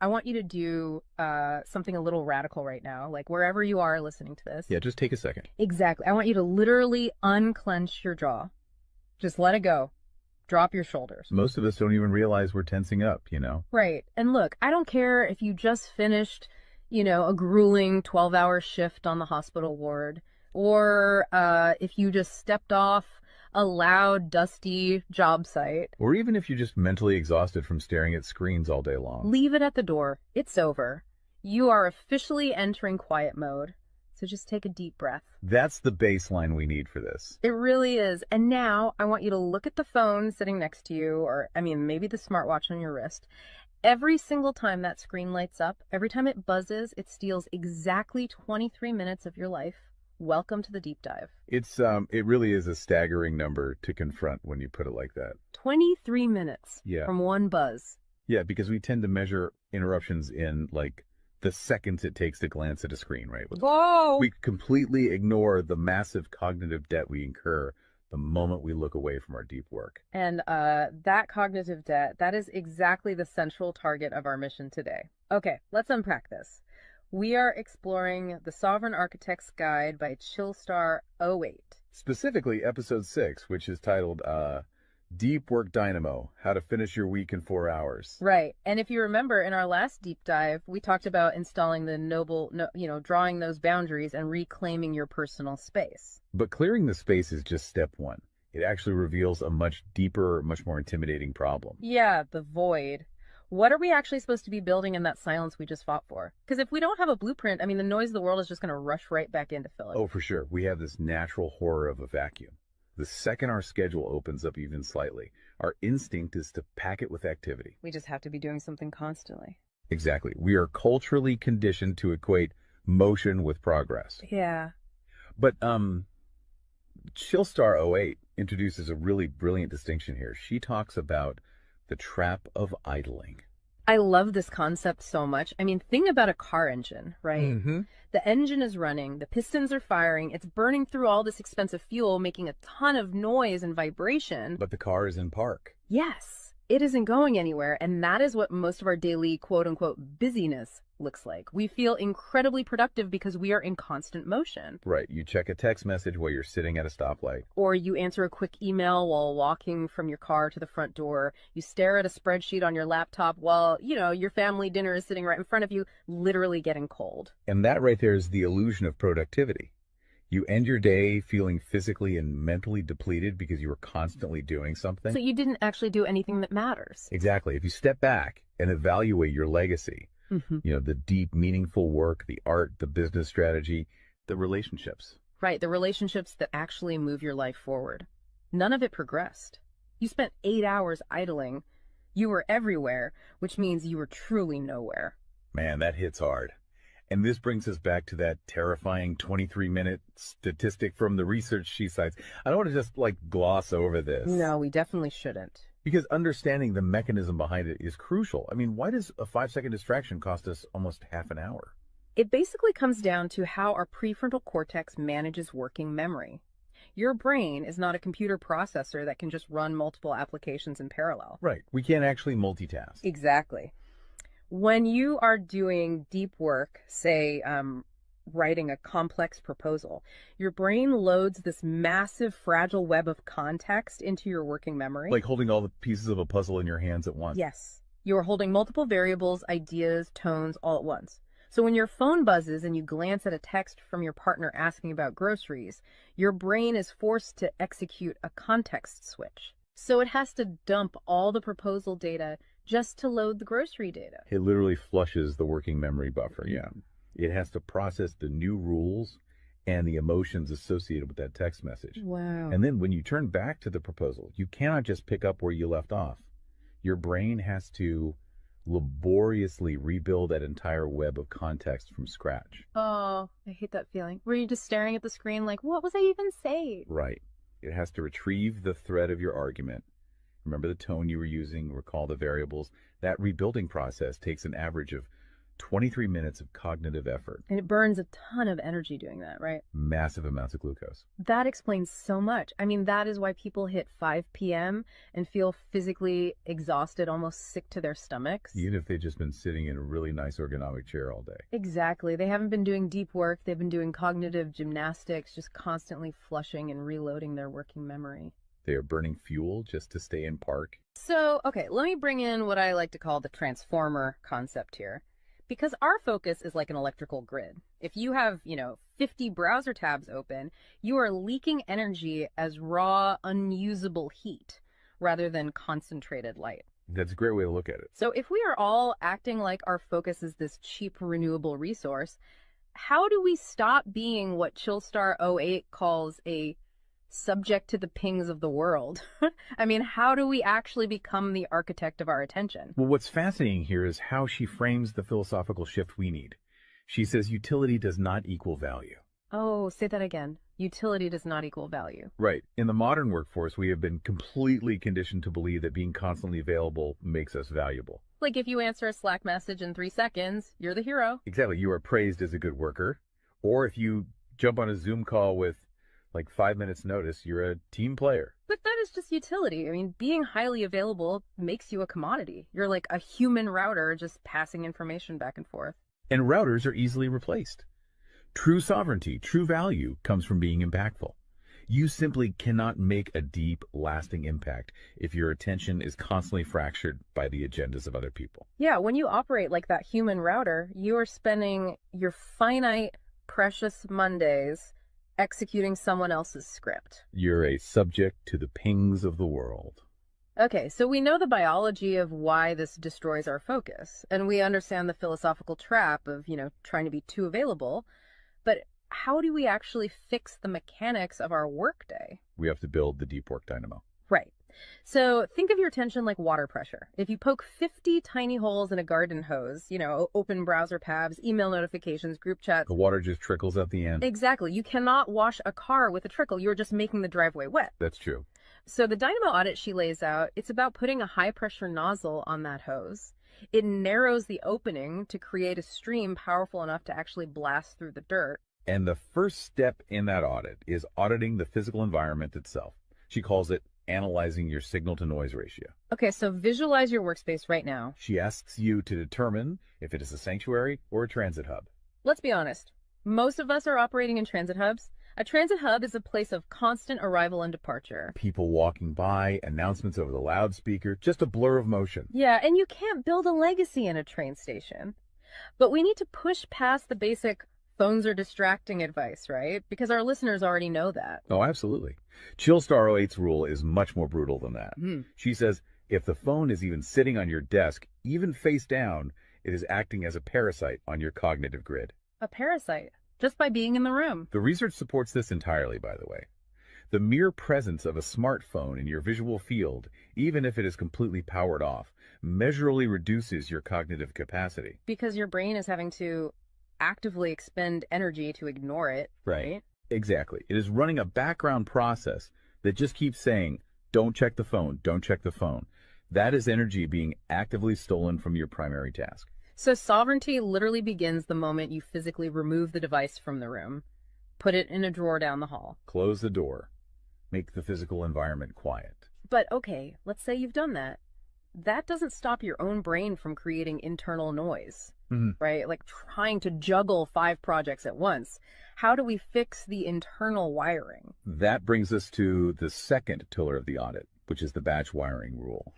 I want you to do something a little radical right now, like wherever you are listening to this. Yeah, just take a second. Exactly. I want you to literally unclench your jaw. Just let it go. Drop your shoulders. Most of us don't even realize we're tensing up, you know? Right. And look, I don't care if you just finished, a grueling 12-hour shift on the hospital ward, or if you just stepped off a loud, dusty job site. Or even if you're just mentally exhausted from staring at screens all day long. Leave it at the door. It's over. You are officially entering quiet mode. So just take a deep breath. That's the baseline we need for this. It really is. And now I want you to look at the phone sitting next to you, or maybe the smartwatch on your wrist. Every single time that screen lights up, every time it buzzes, it steals exactly 23 minutes of your life. Welcome to the deep dive. It really is a staggering number to confront when you put it like that. 23 minutes Yeah. from one buzz. Yeah, because we tend to measure interruptions in like the seconds it takes to glance at a screen, right? Whoa! We completely ignore the massive cognitive debt we incur the moment we look away from our deep work. And that cognitive debt, that is exactly the central target of our mission today. Okay, let's unpack this. We are exploring The Sovereign Architect's Guide by Chillstar 08. Specifically, episode 6, which is titled Deep Work Dynamo, How to Finish Your Week in 4 Hours. Right. And if you remember in our last deep dive, we talked about installing the drawing those boundaries and reclaiming your personal space. But clearing the space is just step 1. It actually reveals a much deeper, much more intimidating problem. Yeah, the void. What are we actually supposed to be building in that silence we just fought for? Because if we don't have a blueprint, the noise of the world is just going to rush right back in to fill it. Oh, for sure. We have this natural horror of a vacuum. The second our schedule opens up even slightly, our instinct is to pack it with activity. We just have to be doing something constantly. Exactly. We are culturally conditioned to equate motion with progress. Yeah. But Chillstar 08 introduces a really brilliant distinction here. She talks about the trap of idling. I love this concept so much. Think about a car engine, right? Mm-hmm. The engine is running, the pistons are firing, it's burning through all this expensive fuel, making a ton of noise and vibration. But the car is in park. Yes, it isn't going anywhere, and that is what most of our daily quote-unquote busyness looks like. We feel incredibly productive because we are in constant motion. Right. You check a text message while you're sitting at a stoplight. Or you answer a quick email while walking from your car to the front door. You stare at a spreadsheet on your laptop while, your family dinner is sitting right in front of you, literally getting cold. And that right there is the illusion of productivity. You end your day feeling physically and mentally depleted because you were constantly doing something. So you didn't actually do anything that matters. Exactly. If you step back and evaluate your legacy, the deep, meaningful work, the art, the business strategy, the relationships. Right, the relationships that actually move your life forward. None of it progressed. You spent 8 hours idling. You were everywhere, which means you were truly nowhere. Man, that hits hard. And this brings us back to that terrifying 23-minute statistic from the research she cites. I don't want to just gloss over this. No, we definitely shouldn't. Because understanding the mechanism behind it is crucial. Why does a 5-second distraction cost us almost half an hour? It basically comes down to how our prefrontal cortex manages working memory. Your brain is not a computer processor that can just run multiple applications in parallel. Right. We can't actually multitask. Exactly. When you are doing deep work, say writing a complex proposal, your brain loads this massive fragile web of context into your working memory. Like holding all the pieces of a puzzle in your hands at once. Yes. You are holding multiple variables, ideas, tones all at once. So when your phone buzzes and you glance at a text from your partner asking about groceries, your brain is forced to execute a context switch. So it has to dump all the proposal data just to load the grocery data. It literally flushes the working memory buffer, yeah. It has to process the new rules and the emotions associated with that text message. Wow. And then when you turn back to the proposal, you cannot just pick up where you left off. Your brain has to laboriously rebuild that entire web of context from scratch. Oh, I hate that feeling. Were you just staring at the screen like, what was I even saying? Right. It has to retrieve the thread of your argument. Remember the tone you were using, recall the variables. That rebuilding process takes an average of 23 minutes of cognitive effort. And it burns a ton of energy doing that, right? Massive amounts of glucose. That explains so much. I mean, that is why people hit 5 p.m. and feel physically exhausted, almost sick to their stomachs. Even if they've just been sitting in a really nice ergonomic chair all day. Exactly. They haven't been doing deep work. They've been doing cognitive gymnastics, just constantly flushing and reloading their working memory. They are burning fuel just to stay in park. So, okay, let me bring in what I like to call the transformer concept here. Because our focus is like an electrical grid. If you have, 50 browser tabs open, you are leaking energy as raw, unusable heat rather than concentrated light. That's a great way to look at it. So if we are all acting like our focus is this cheap renewable resource, how do we stop being what Chillstar '08 calls a subject to the pings of the world? I mean, how do we actually become the architect of our attention? Well, what's fascinating here is how she frames the philosophical shift we need. She says utility does not equal value. Oh, say that again. Utility does not equal value. Right. In the modern workforce, we have been completely conditioned to believe that being constantly available makes us valuable. Like if you answer a Slack message in 3 seconds, you're the hero. Exactly. You are praised as a good worker. Or if you jump on a Zoom call with like 5 minutes notice, you're a team player. But that is just utility. I mean, being highly available makes you a commodity. You're like a human router just passing information back and forth. And routers are easily replaced. True sovereignty, true value comes from being impactful. You simply cannot make a deep, lasting impact if your attention is constantly fractured by the agendas of other people. Yeah, when you operate like that human router, you are spending your finite, precious Mondays executing someone else's script. You're a subject to the pings of the world. Okay, so we know the biology of why this destroys our focus, and we understand the philosophical trap of, trying to be too available, but how do we actually fix the mechanics of our workday? We have to build the deep work dynamo. Right. So think of your attention like water pressure. If you poke 50 tiny holes in a garden hose, open browser tabs, email notifications, group chats. The water just trickles at the end. Exactly. You cannot wash a car with a trickle. You're just making the driveway wet. That's true. So the Dynamo Audit she lays out, it's about putting a high pressure nozzle on that hose. It narrows the opening to create a stream powerful enough to actually blast through the dirt. And the first step in that audit is auditing the physical environment itself. She calls it analyzing your signal-to-noise ratio. Okay, so visualize your workspace right now. She asks you to determine if it is a sanctuary or a transit hub. Let's be honest. Most of us are operating in transit hubs. A transit hub is a place of constant arrival and departure. People walking by, announcements over the loudspeaker, just a blur of motion. Yeah, and you can't build a legacy in a train station. But we need to push past the basic phones are distracting advice, right? Because our listeners already know that. Oh, absolutely. Chillstar '08's rule is much more brutal than that. She says if the phone is even sitting on your desk, even face down, it is acting as a parasite on your cognitive grid. A parasite, just by being in the room. The research supports this entirely, by the way. The mere presence of a smartphone in your visual field, even if it is completely powered off, measurably reduces your cognitive capacity. Because your brain is having to actively expend energy to ignore it, right? Exactly. It is running a background process that just keeps saying, don't check the phone, don't check the phone. That is energy being actively stolen from your primary task. So sovereignty literally begins the moment you physically remove the device from the room, put it in a drawer down the hall. Close the door. Make the physical environment quiet. But okay, let's say you've done that. That doesn't stop your own brain from creating internal noise, right? Like trying to juggle 5 projects at once. How do we fix the internal wiring? That brings us to the second pillar of the audit, which is the batch wiring rule.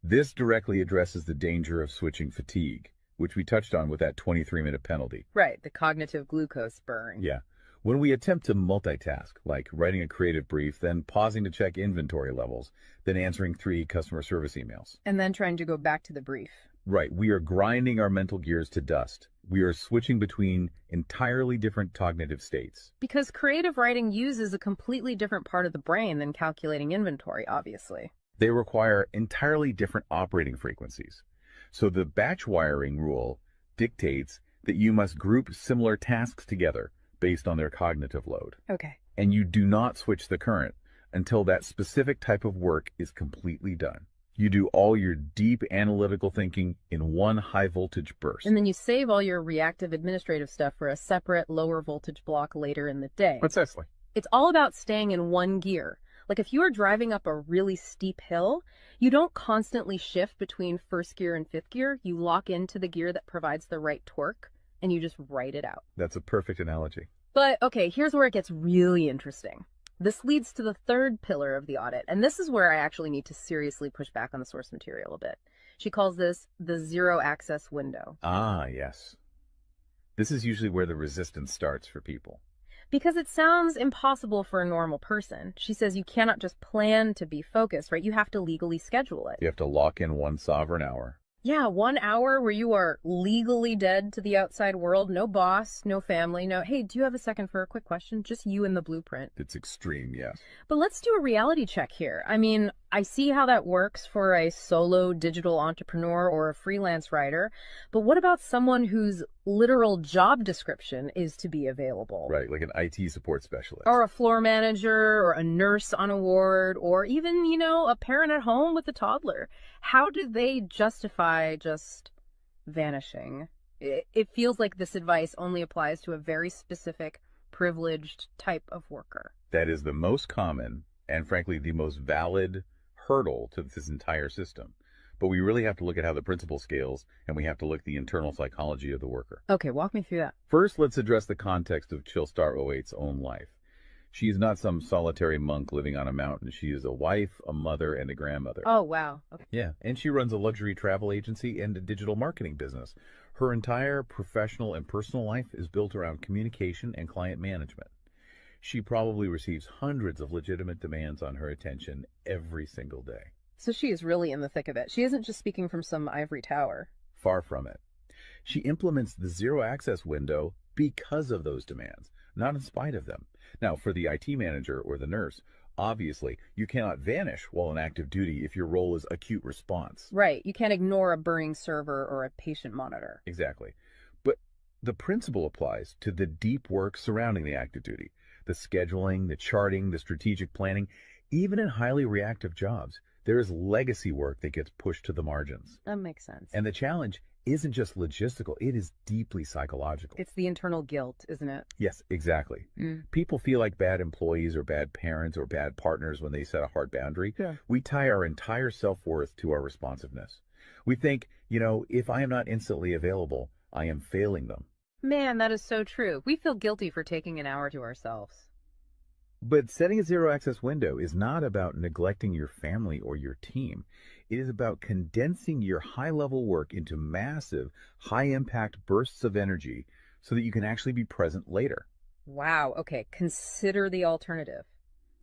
This directly addresses the danger of switching fatigue, which we touched on with that 23-minute penalty. Right, the cognitive glucose burn. Yeah. When we attempt to multitask, like writing a creative brief, then pausing to check inventory levels, then answering 3 customer service emails. And then trying to go back to the brief. Right. We are grinding our mental gears to dust. We are switching between entirely different cognitive states. Because creative writing uses a completely different part of the brain than calculating inventory, obviously. They require entirely different operating frequencies. So the batch wiring rule dictates that you must group similar tasks together based on their cognitive load. Okay. And you do not switch the current until that specific type of work is completely done. You do all your deep analytical thinking in one high-voltage burst. And then you save all your reactive administrative stuff for a separate lower voltage block later in the day. Precisely. It's all about staying in one gear. Like if you are driving up a really steep hill, you don't constantly shift between first gear and fifth gear. You lock into the gear that provides the right torque and you just ride it out. That's a perfect analogy. But okay, here's where it gets really interesting. This leads to the third pillar of the audit, and this is where I actually need to seriously push back on the source material a bit. She calls this the zero access window. Ah, yes. This is usually where the resistance starts for people. Because it sounds impossible for a normal person. She says you cannot just plan to be focused, right? You have to legally schedule it. You have to lock in one sovereign hour. Yeah, 1 hour where you are legally dead to the outside world. No boss, no family, no, hey, do you have a second for a quick question? Just you and the blueprint. It's extreme, yes. But let's do a reality check here. I mean, I see how that works for a solo digital entrepreneur or a freelance writer, but what about someone whose literal job description is to be available? Right, like an IT support specialist. Or a floor manager, or a nurse on a ward, or even, a parent at home with a toddler. How do they justify just vanishing? It feels like this advice only applies to a very specific, privileged type of worker. That is the most common and, frankly, the most valid hurdle to this entire system. But we really have to look at how the principle scales, and we have to look at the internal psychology of the worker. Okay, walk me through that. First, let's address the context of Chillstar '08's own life. She is not some solitary monk living on a mountain. She is a wife, a mother, and a grandmother. Oh, wow. Okay. Yeah, and she runs a luxury travel agency and a digital marketing business. Her entire professional and personal life is built around communication and client management. She probably receives hundreds of legitimate demands on her attention every single day. So she is really in the thick of it. She isn't just speaking from some ivory tower. Far from it. She implements the zero access window because of those demands, not in spite of them. Now, for the IT manager or the nurse, obviously, you cannot vanish while on active duty if your role is acute response. Right. You can't ignore a burning server or a patient monitor. Exactly. But the principle applies to the deep work surrounding the active duty. The scheduling, the charting, the strategic planning. Even in highly reactive jobs, there is legacy work that gets pushed to the margins. That makes sense. And the challenge isn't just logistical, it is deeply psychological. It's the internal guilt, isn't it? Yes, exactly. People feel like bad employees or bad parents or bad partners when they set a hard boundary. Yeah. We tie our entire self-worth to our responsiveness. We think, if I am not instantly available, I am failing them. Man, that is so true. We feel guilty for taking an hour to ourselves. But setting a zero access window is not about neglecting your family or your team. It is about condensing your high-level work into massive, high-impact bursts of energy so that you can actually be present later. Wow. Okay. Consider the alternative.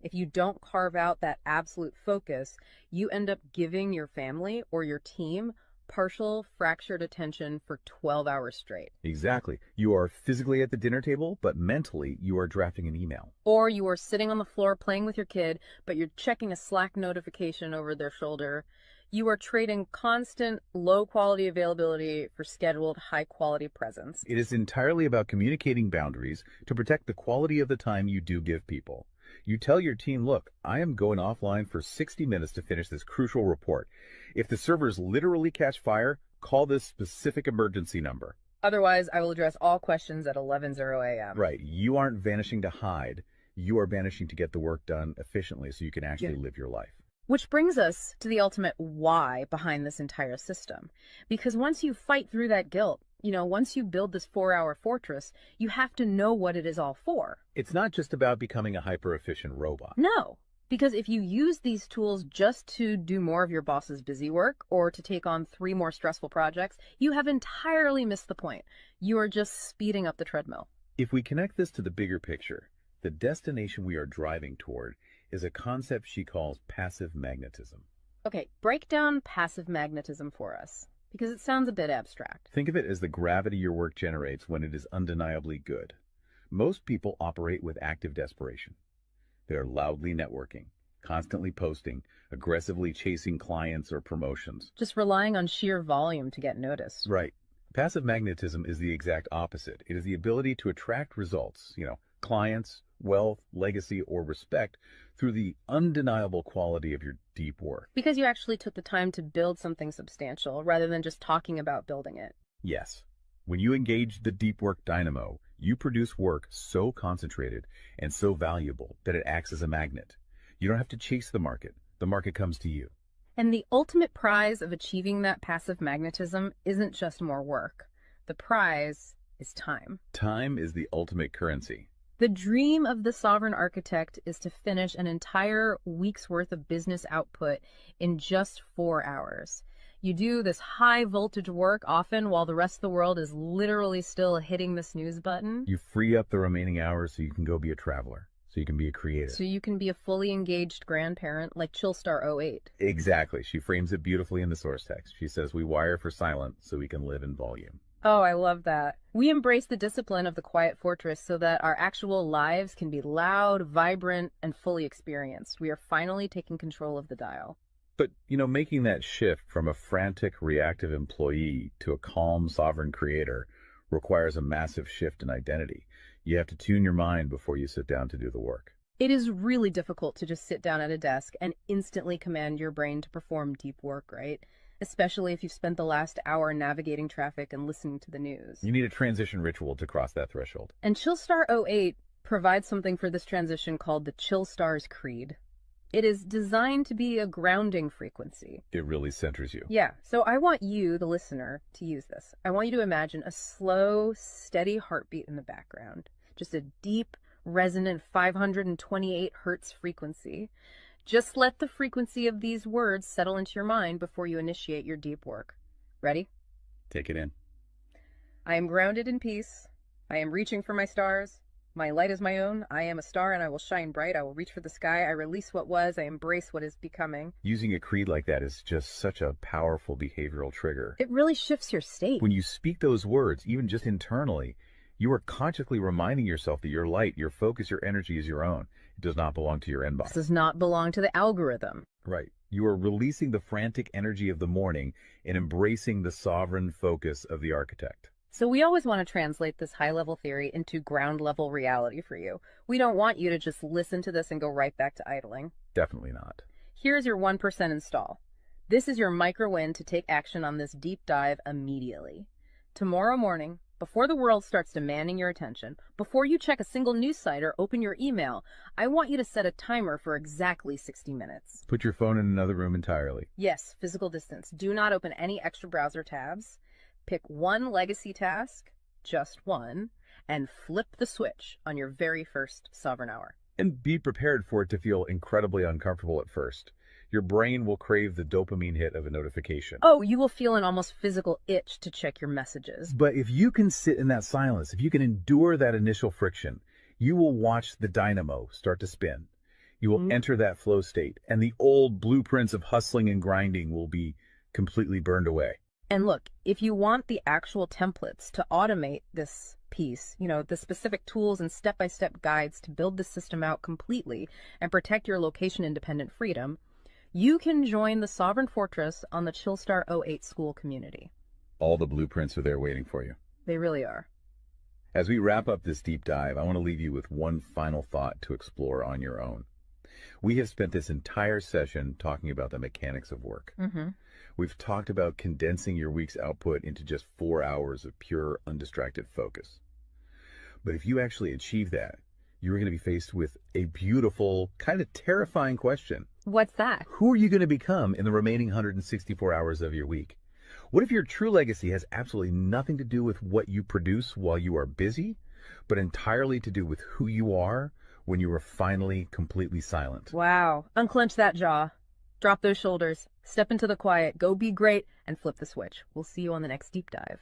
If you don't carve out that absolute focus, you end up giving your family or your team partial fractured attention for 12 hours straight. Exactly. You are physically at the dinner table, but mentally you are drafting an email. Or you are sitting on the floor playing with your kid, but you're checking a Slack notification over their shoulder. You are trading constant low-quality availability for scheduled high-quality presence. It is entirely about communicating boundaries to protect the quality of the time you do give people. You tell your team, look, I am going offline for 60 minutes to finish this crucial report. If the servers literally catch fire, call this specific emergency number. Otherwise, I will address all questions at 11:00 a.m. Right. You aren't vanishing to hide. You are vanishing to get the work done efficiently so you can actually live your life. Which brings us to the ultimate why behind this entire system. Because once you fight through that guilt, once you build this 4-hour fortress, you have to know what it is all for. It's not just about becoming a hyper-efficient robot. No, because if you use these tools just to do more of your boss's busy work or to take on 3 more stressful projects, you have entirely missed the point. You are just speeding up the treadmill. If we connect this to the bigger picture, the destination we are driving toward is a concept she calls passive magnetism. Okay, break down passive magnetism for us, because it sounds a bit abstract. Think of it as the gravity your work generates when it is undeniably good. Most people operate with active desperation. They are loudly networking, constantly posting, aggressively chasing clients or promotions. Just relying on sheer volume to get noticed. Right. Passive magnetism is the exact opposite. It is the ability to attract results, clients, wealth, legacy, or respect through the undeniable quality of your deep work. Because you actually took the time to build something substantial rather than just talking about building it. Yes. When you engage the deep work dynamo, you produce work so concentrated and so valuable that it acts as a magnet. You don't have to chase the market comes to you. And the ultimate prize of achieving that passive magnetism isn't just more work. The prize is time. Time is the ultimate currency. The dream of the sovereign architect is to finish an entire week's worth of business output in just 4 hours. You do this high voltage work often while the rest of the world is literally still hitting the snooze button. You free up the remaining hours so you can go be a traveler, so you can be a creative. So you can be a fully engaged grandparent like Chillstar 08. Exactly. She frames it beautifully in the source text. She says, we wire for silent so we can live in volume. Oh, I love that. We embrace the discipline of the quiet fortress so that our actual lives can be loud, vibrant, and fully experienced. We are finally taking control of the dial. But, making that shift from a frantic, reactive employee to a calm, sovereign creator requires a massive shift in identity. You have to tune your mind before you sit down to do the work. It is really difficult to just sit down at a desk and instantly command your brain to perform deep work, right? Especially if you've spent the last hour navigating traffic and listening to the news. You need a transition ritual to cross that threshold. And Chillstar 08 provides something for this transition called the Chillstar's Creed. It is designed to be a grounding frequency. It really centers you. Yeah, so I want you, the listener, to use this. I want you to imagine a slow, steady heartbeat in the background. Just a deep, resonant 528 hertz frequency. Just let the frequency of these words settle into your mind before you initiate your deep work. Ready? Take it in. I am grounded in peace. I am reaching for my stars. My light is my own. I am a star and I will shine bright. I will reach for the sky. I release what was. I embrace what is becoming. Using a creed like that is just such a powerful behavioral trigger. It really shifts your state. When you speak those words, even just internally, you are consciously reminding yourself that your light, your focus, your energy is your own. It does not belong to your inbox. This does not belong to the algorithm. Right. You are releasing the frantic energy of the morning and embracing the sovereign focus of the architect. So we always want to translate this high-level theory into ground-level reality for you. We don't want you to just listen to this and go right back to idling. Definitely not. Here's your 1% install. This is your micro-win to take action on this deep dive immediately. Tomorrow morning, before the world starts demanding your attention, before you check a single news site or open your email, I want you to set a timer for exactly 60 minutes. Put your phone in another room entirely. Yes, physical distance. Do not open any extra browser tabs. Pick one legacy task, just one, and flip the switch on your very first sovereign hour. And be prepared for it to feel incredibly uncomfortable at first. Your brain will crave the dopamine hit of a notification. Oh, you will feel an almost physical itch to check your messages. But if you can sit in that silence, if you can endure that initial friction, you will watch the dynamo start to spin. You will enter that flow state, and the old blueprints of hustling and grinding will be completely burned away. And look, if you want the actual templates to automate this piece, the specific tools and step-by-step guides to build the system out completely and protect your location-independent freedom, you can join the Sovereign Fortress on the Chillstar 08 school community. All the blueprints are there waiting for you. They really are. As we wrap up this deep dive, I want to leave you with one final thought to explore on your own. We have spent this entire session talking about the mechanics of work. We've talked about condensing your week's output into just 4 hours of pure, undistracted focus. But if you actually achieve that, you're going to be faced with a beautiful, kind of terrifying question. What's that? Who are you going to become in the remaining 164 hours of your week? What if your true legacy has absolutely nothing to do with what you produce while you are busy, but entirely to do with who you are when you are finally completely silent? Wow. Unclench that jaw. Drop those shoulders. Step into the quiet. Go be great and flip the switch. We'll see you on the next deep dive.